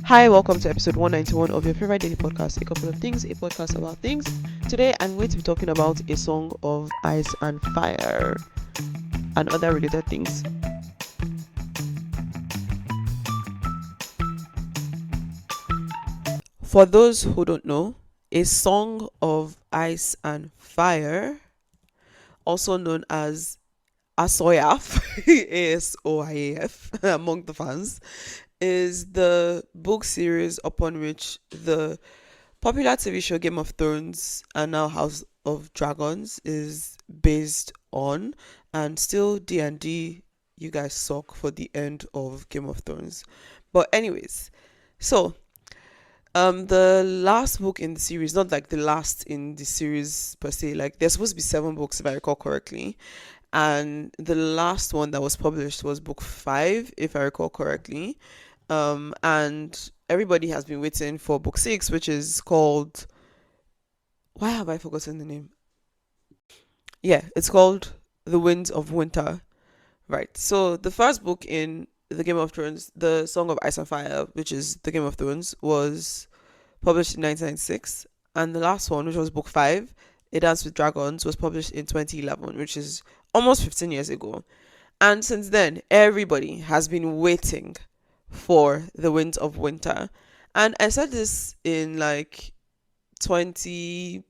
Hi, welcome to episode 191 of your favorite daily podcast, A Couple of Things, a podcast about things. Today, I'm going to be talking about a song of ice and fire and other related things. For those who don't know, a song of ice and fire, also known as Asoyaf, ASOIAF, among the fans, is the book series upon which the popular TV show Game of Thrones and now House of Dragons is based on, and still D&D, you guys suck for the end of Game of Thrones. But anyways, so the last book in the series, not like the last in the series per se, like there's supposed to be 7 books if I recall correctly, and the last one that was published was book 5 if I recall correctly. And everybody has been waiting for book 6, which is called, why have I forgotten the name? Yeah, it's called The Winds of Winter. Right. So the first book in the Game of Thrones, The Song of Ice and Fire, which is the Game of Thrones, was published in 1996, and the last one, which was book 5, A Dance with Dragons, was published in 2011, which is almost 15 years ago. And since then, everybody has been waiting for The Winds of Winter. And I said this in like 2019,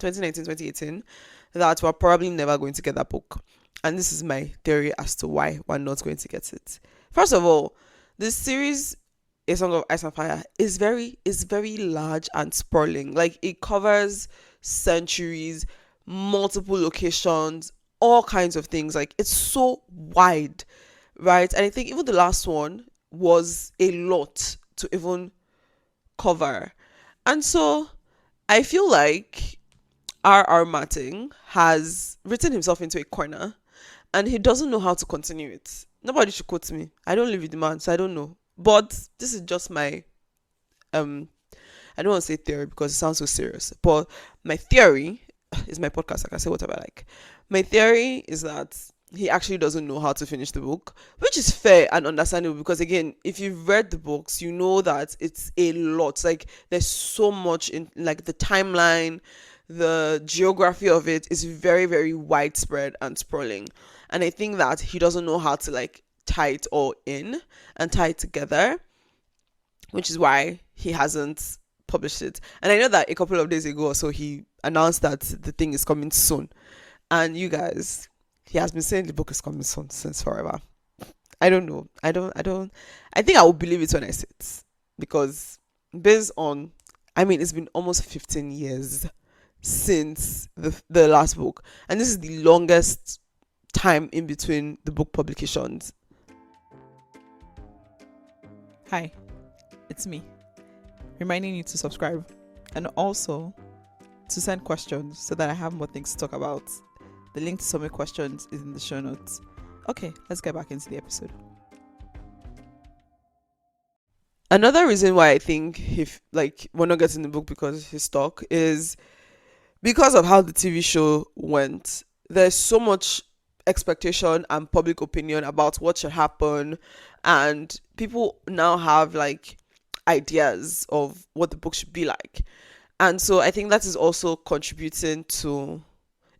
2018, that we're probably never going to get that book. And this is my theory as to why we're not going to get it. First of all, this series, A Song of Ice and Fire, is very large and sprawling. Like, it covers centuries, multiple locations, all kinds of things. Like, it's so wide, right? And I think even the last one was a lot to even cover. And so I feel like R.R. Martin has written himself into a corner and he doesn't know how to continue it. Nobody should quote me. I don't live with the man, so I don't know. But this is just my I don't want to say theory because it sounds so serious. But my theory is my podcast. I can say whatever I like. My theory is that he actually doesn't know how to finish the book, which is fair and understandable because, again, if you've read the books, you know that it's a lot. Like, there's so much in, like, the timeline, the geography of it is very, very widespread and sprawling. And I think that he doesn't know how to, like, tie it all in and tie it together, which is why he hasn't published it. And I know that a couple of days ago or so, he announced that the thing is coming soon. And you guys, he has been saying the book is coming soon since forever. I don't know. I think I will believe it when I see it. Because based on, I mean, it's been almost 15 years since the last book. And this is the longest time in between the book publications. Hi, it's me, reminding you to subscribe and also to send questions so that I have more things to talk about. The link to submit questions is in the show notes. Okay, let's get back into the episode. Another reason why I think we're not getting the book because he's stuck is because of how the TV show went. There's so much expectation and public opinion about what should happen, and people now have like ideas of what the book should be like. And so I think that is also contributing to,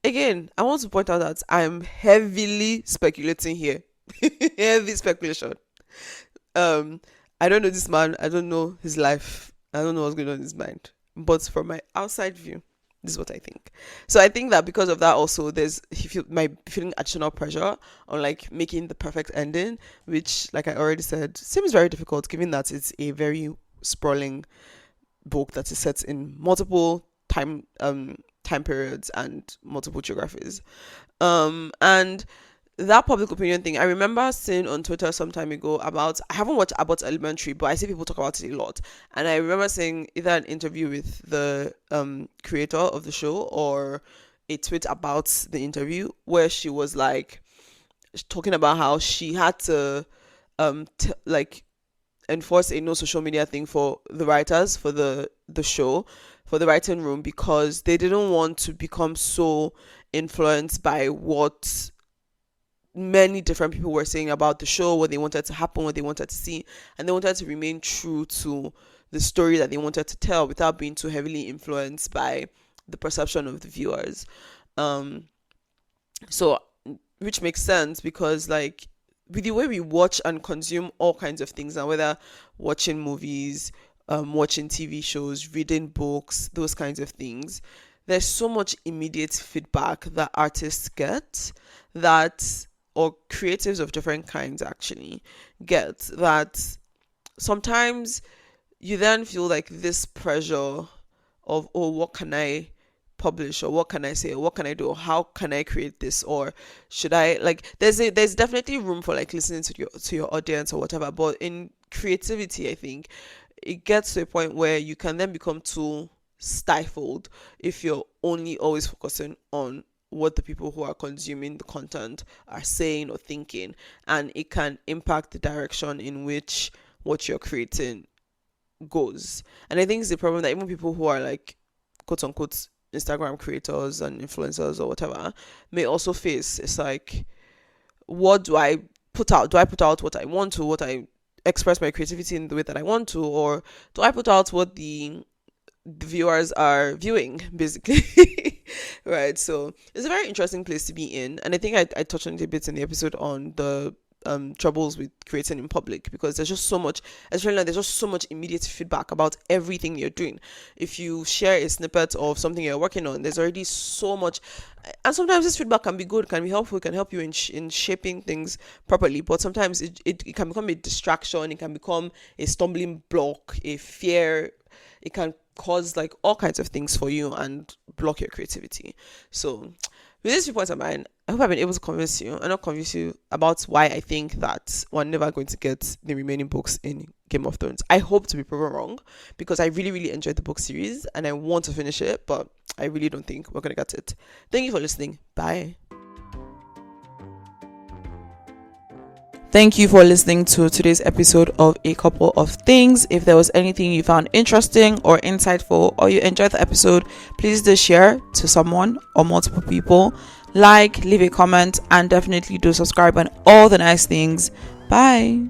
again, I want to point out that I'm heavily speculating here. Heavy speculation. I don't know this man, I don't know his life, I don't know what's going on in his mind, but from my outside view, this is what I think. So I think that because of that also, he might be feeling additional pressure on like making the perfect ending, which, like I already said, seems very difficult given that it's a very sprawling book that is set in multiple time periods and multiple geographies. And that public opinion thing, I remember seeing on Twitter some time ago about, I haven't watched Abbott Elementary, but I see people talk about it a lot. And I remember seeing either an interview with the creator of the show or a tweet about the interview where she was like talking about how she had to enforce a no social media thing for the writers for the show, for the writing room, because they didn't want to become so influenced by what many different people were saying about the show, what they wanted to happen, what they wanted to see, and they wanted to remain true to the story that they wanted to tell without being too heavily influenced by the perception of the viewers. So which makes sense, because like with the way we watch and consume all kinds of things, and whether watching movies, watching TV shows, reading books, those kinds of things, there's so much immediate feedback that artists get, that, or creatives of different kinds actually get, that sometimes you then feel like this pressure of, oh, what can I publish, or what can I say, or what can I do, or how can I create this, or should I, like, there's definitely room for like listening to your audience or whatever, but in creativity I think it gets to a point where you can then become too stifled if you're only always focusing on what the people who are consuming the content are saying or thinking, and it can impact the direction in which what you're creating goes. And I think it's the problem that even people who are like quote unquote Instagram creators and influencers or whatever may also face. It's like, what do I put out? Do I put out what I want to, what I express my creativity in the way that I want to, or do I put out what the viewers are viewing, basically? Right. So it's a very interesting place to be in, and I think I touched on it a bit in the episode on the troubles with creating in public, because there's just so much, especially like, there's just so much immediate feedback about everything you're doing. If you share a snippet of something you're working on, there's already so much, and sometimes this feedback can be good, can be helpful, can help you in shaping things properly, but sometimes it can become a distraction, it can become a stumbling block, a fear, it can cause like all kinds of things for you and block your creativity. So with these 3 points of mine, I hope I've been able to convince you and not convince you about why I think that we're never going to get the remaining books in Game of Thrones. I hope to be proven wrong, because I really, really enjoyed the book series and I want to finish it, but I really don't think we're going to get it. Thank you for listening. Bye. Thank you for listening to today's episode of A Couple of Things. If there was anything you found interesting or insightful, or you enjoyed the episode, please do share to someone or multiple people. Like, leave a comment, and definitely do subscribe and all the nice things. Bye.